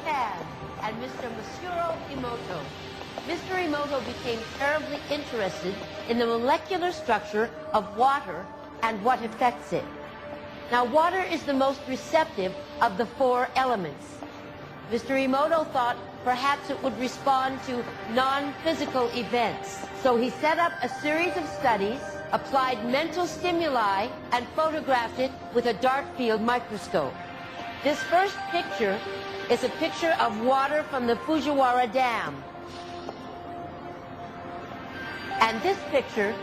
can, and Mr. Masuro Emoto. Mr. Emoto became terribly interested in the molecular structure of water and what affects it. Now, water is the most receptive of the four elements. Mr. Emoto thought perhaps it would respond to non-physical events. So he set up a series of studies, applied mental stimuli, and photographed it with a dark field microscope. This first picture is a picture of water from the Fujiwara Dam. And this picture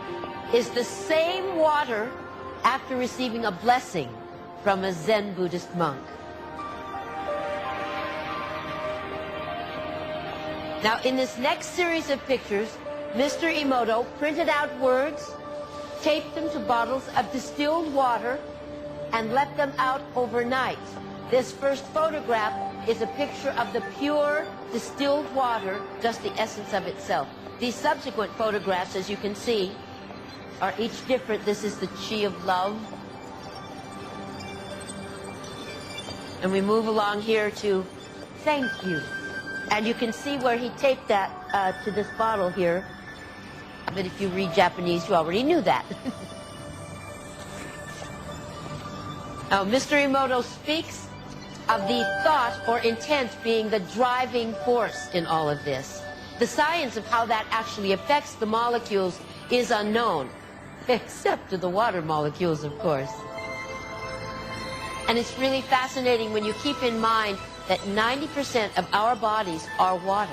is the same water after receiving a blessing from a Zen Buddhist monk. Now, in this next series of pictures, Mr. Emoto printed out words, taped them to bottles of distilled water, and let them out overnight. This first photograph is a picture of the pure distilled water, just the essence of itself. These subsequent photographs, as you can see, are each different. This is the chi of love. And we move along here to thank you. And you can see where he taped that to this bottle here. But if you read Japanese, you already knew that. Now, Mr. Emoto speaks of the thought or intent being the driving force in all of this. The science of how that actually affects the molecules is unknown, except to the water molecules, of course. And it's really fascinating when you keep in mind that 90% of our bodies are water.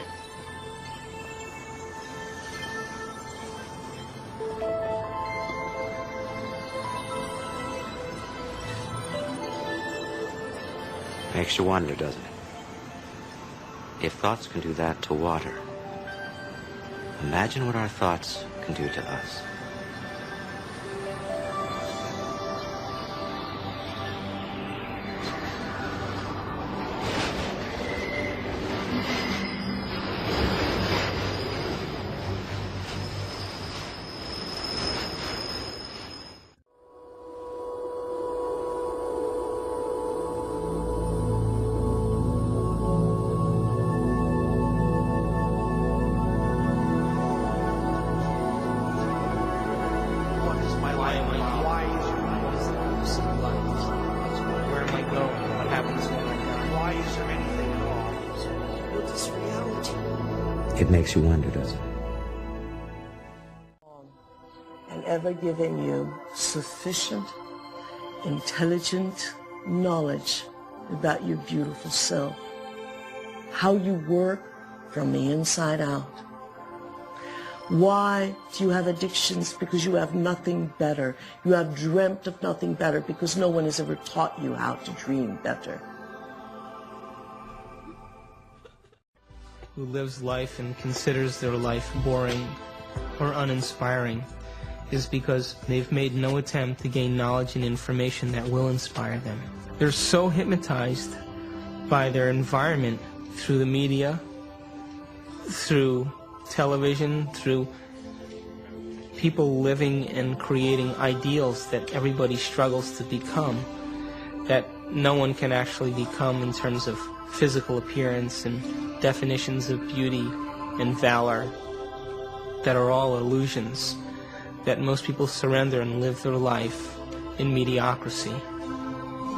Makes you wonder, doesn't it? If thoughts can do that to water, imagine what our thoughts can do to us. It makes you wonder, doesn't it? And ever given you sufficient, intelligent knowledge about your beautiful self, how you work from the inside out. Why do you have addictions? Because you have nothing better. You have dreamt of nothing better because no one has ever taught you how to dream better. Who lives life and considers their life boring or uninspiring is because they've made no attempt to gain knowledge and information that will inspire them. They're so hypnotized by their environment through the media, through television, through people living and creating ideals that everybody struggles to become, that no one can actually become in terms of physical appearance and definitions of beauty and valor that are all illusions, that most people surrender and live their life in mediocrity.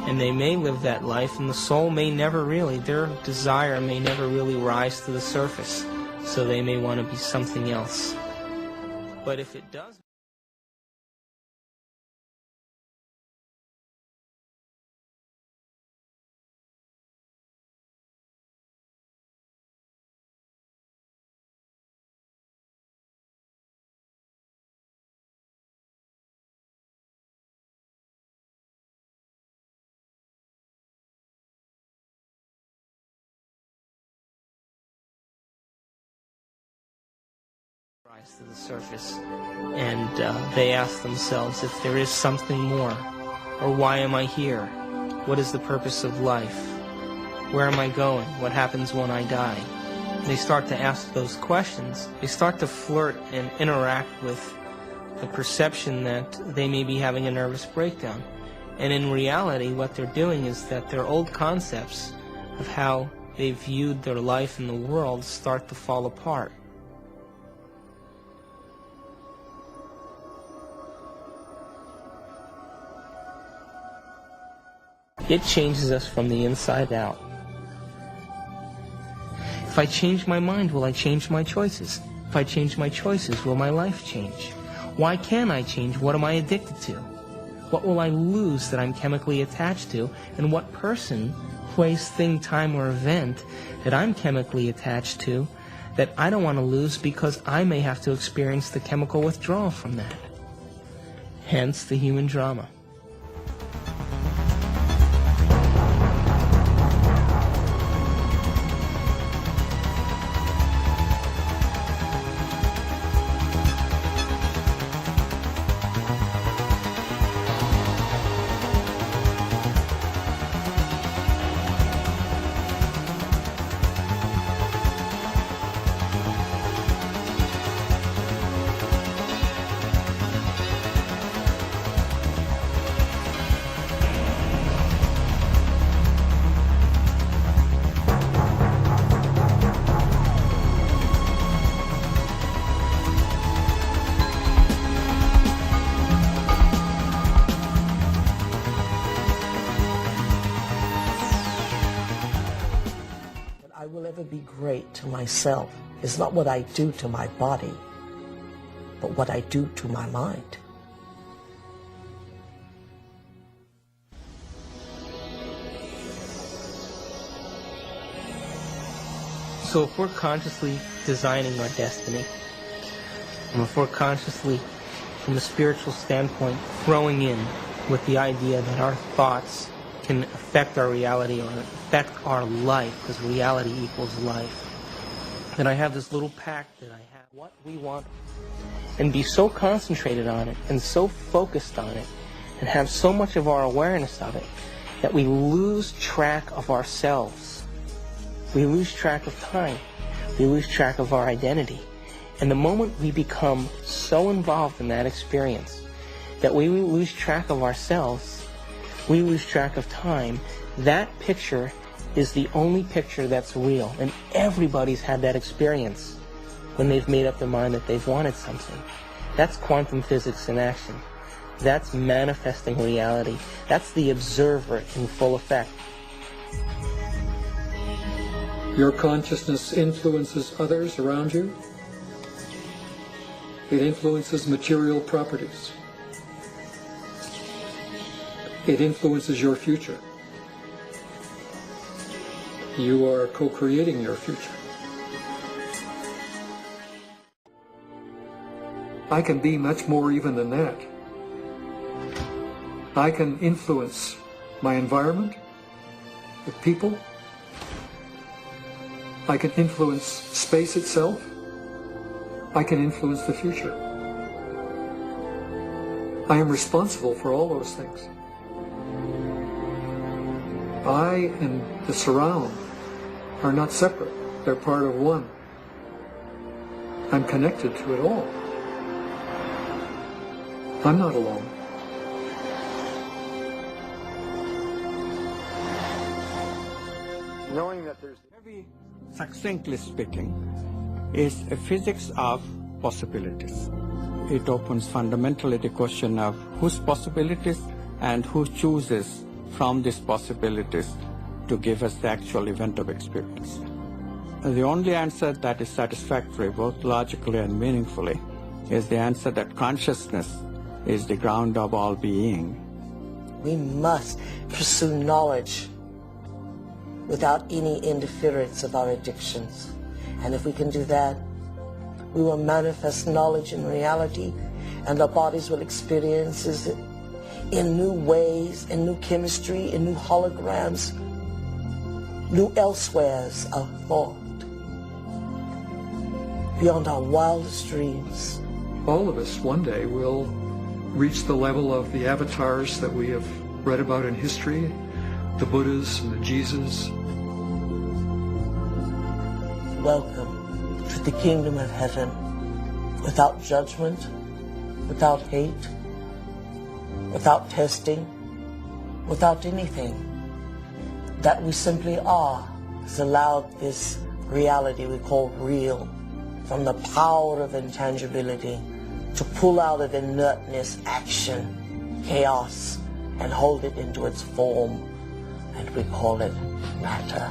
And they may live that life, and the soul may never really, their desire may never really rise to the surface, so they may want to be something else. But if it does, rise to the surface, and they ask themselves if there is something more, or why am I here? What is the purpose of life? Where am I going? What happens when I die? They start to ask those questions. They start to flirt and interact with the perception that they may be having a nervous breakdown. And in reality, what they're doing is that their old concepts of how they viewed their life in the world start to fall apart. It changes us from the inside out. If I change my mind, will I change my choices? If I change my choices, will my life change? Why can't I change? What am I addicted to? What will I lose that I'm chemically attached to? And what person, place, thing, time, or event that I'm chemically attached to that I don't want to lose because I may have to experience the chemical withdrawal from that? Hence the human drama. I will ever be great to myself is not what I do to my body, but what I do to my mind. So if we're consciously designing our destiny, and if we're consciously, from a spiritual standpoint, throwing in with the idea that our thoughts can affect our reality or affect our life, because reality equals life, then I have this little pact that I have what we want and be so concentrated on it and so focused on it and have so much of our awareness of it that we lose track of ourselves. We lose track of time. We lose track of our identity. And the moment we become so involved in that experience that we lose track of ourselves, we lose track of time, that picture is the only picture that's real. And everybody's had that experience when they've made up their mind that they've wanted something. That's quantum physics in action. That's manifesting reality. That's the observer in full effect. Your consciousness influences others around you. It influences material properties. It influences your future. You are co-creating your future. I can be much more even than that. I can influence my environment, the people. I can influence space itself. I can influence the future. I am responsible for all those things. I and the surround are not separate. They're part of one. I'm connected to it all. I'm not alone. Knowing that there's very succinctly speaking is a physics of possibilities. It opens fundamentally the question of whose possibilities and who chooses from these possibilities to give us the actual event of experience. The only answer that is satisfactory, both logically and meaningfully, is the answer that consciousness is the ground of all being. We must pursue knowledge without any interference of our addictions. And if we can do that, we will manifest knowledge in reality, and our bodies will experience it in new ways, in new chemistry, in new holograms, new elsewheres of thought, beyond our wildest dreams. All of us one day will reach the level of the avatars that we have read about in history, the Buddhas and the Jesus. Welcome to the kingdom of heaven, without judgment, without hate, without testing, without anything. That we simply are has allowed this reality we call real, from the power of intangibility, to pull out of inertness action, chaos, and hold it into its form, and we call it matter.